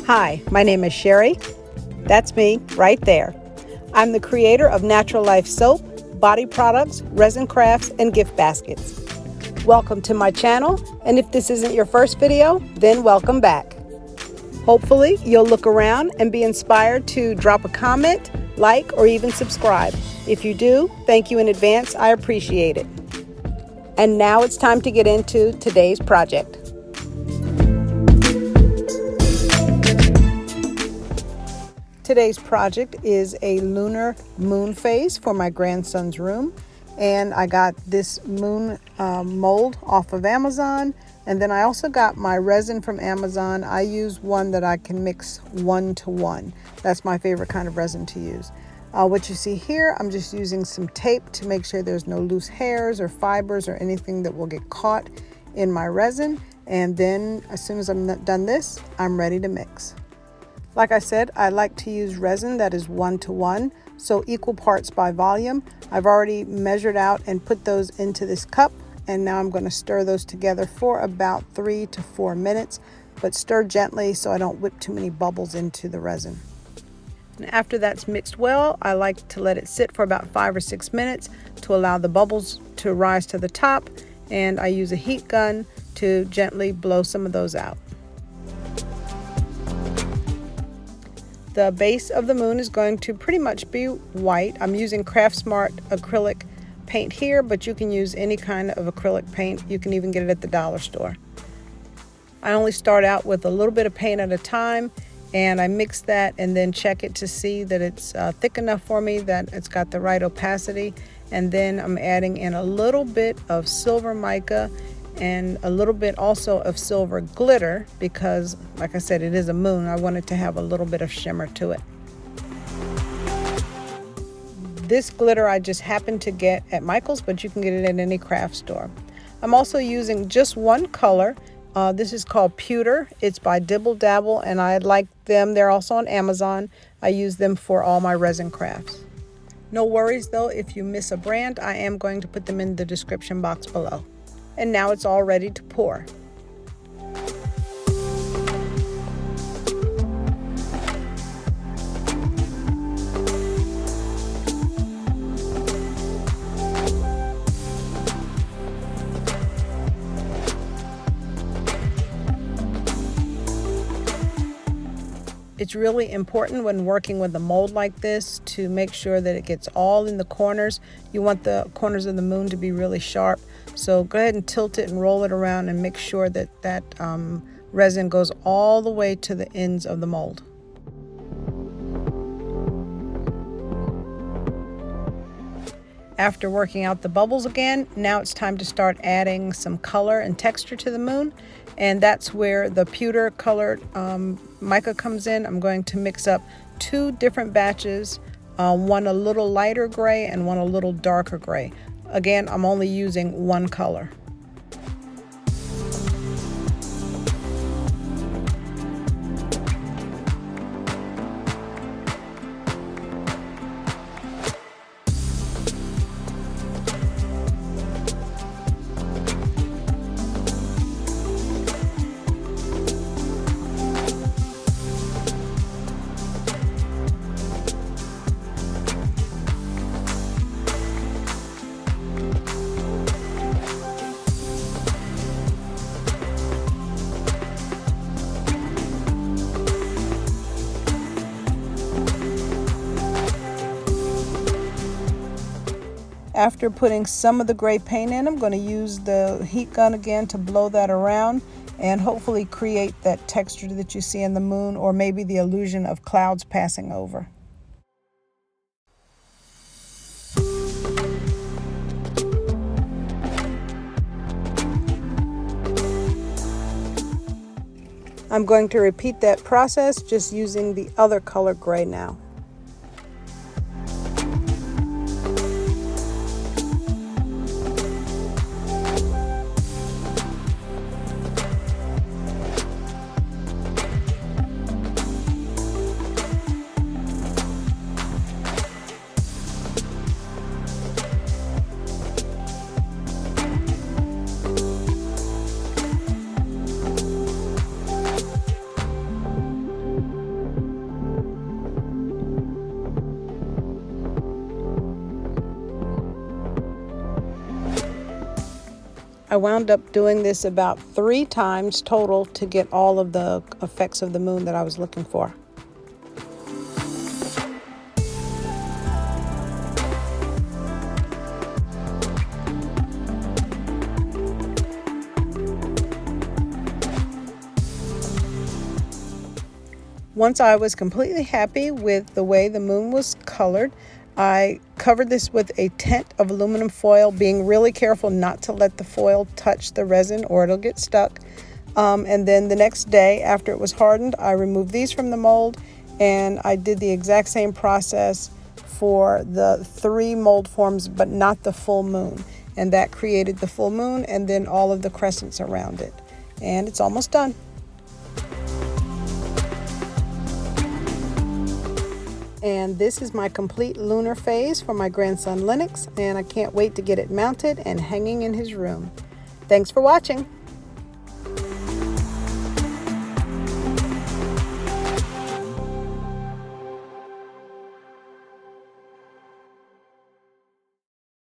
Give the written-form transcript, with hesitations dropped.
Hi, my name is Sherry. That's me right there. I'm the creator of Naturalife soap, body products, resin crafts, and gift baskets. Welcome to my channel, and if this isn't your first video, then welcome back. Hopefully, you'll look around and be inspired to drop a comment, like, or even subscribe. If you do, thank you in advance. I appreciate it. And now it's time to get into today's project. Today's project is a lunar moon phase for my grandson's room, and I got this moon mold off of Amazon, and then I also got my resin from Amazon. I use one that I can mix 1-to-1. That's my favorite kind of resin to use. What you see here, I'm just using some tape to make sure there's no loose hairs or fibers or anything that will get caught in my resin, and then as soon as I'm done this, I'm ready to mix. Like I said, I like to use resin that is 1-to-1, so equal parts by volume. I've already measured out and put those into this cup, and now I'm going to stir those together for about 3 to 4 minutes, but stir gently so I don't whip too many bubbles into the resin. And after that's mixed well, I like to let it sit for about 5 or 6 minutes to allow the bubbles to rise to the top, and I use a heat gun to gently blow some of those out. The base of the moon is going to pretty much be white. I'm using Craft Smart acrylic paint here, but you can use any kind of acrylic paint. You can even get it at the dollar store. I only start out with a little bit of paint at a time, and I mix that and then check it to see that it's thick enough for me, that it's got the right opacity. And then I'm adding in a little bit of silver mica and a little bit also of silver glitter because, like I said, it is a moon. I want it to have a little bit of shimmer to it. This glitter I just happened to get at Micas, but you can get it at any craft store. I'm also using just one color. This is called Pewter. It's by Dibble Dabble, and I like them. They're also on Amazon. I use them for all my resin crafts. No worries though, if you miss a brand, I am going to put them in the description box below. And now it's all ready to pour. It's really important when working with a mold like this to make sure that it gets all in the corners. You want the corners of the moon to be really sharp. So go ahead and tilt it and roll it around and make sure that that resin goes all the way to the ends of the mold. After working out the bubbles again, now it's time to start adding some color and texture to the moon. And that's where the pewter colored mica comes in. I'm going to mix up 2 different batches, one a little lighter gray and one a little darker gray. Again, I'm only using one color. After putting some of the gray paint in, I'm going to use the heat gun again to blow that around and hopefully create that texture that you see in the moon, or maybe the illusion of clouds passing over. I'm going to repeat that process just using the other color gray now. I wound up doing this about 3 times total to get all of the effects of the moon that I was looking for. Once I was completely happy with the way the moon was colored, I covered this with a tent of aluminum foil, being really careful not to let the foil touch the resin or it'll get stuck. And then the next day, after it was hardened, I removed these from the mold, and I did the exact same process for the 3 mold forms, but not the full moon. And that created the full moon and then all of the crescents around it. And it's almost done. And this is my complete lunar phase for my grandson Lennox, and I can't wait to get it mounted and hanging in his room. Thanks for watching.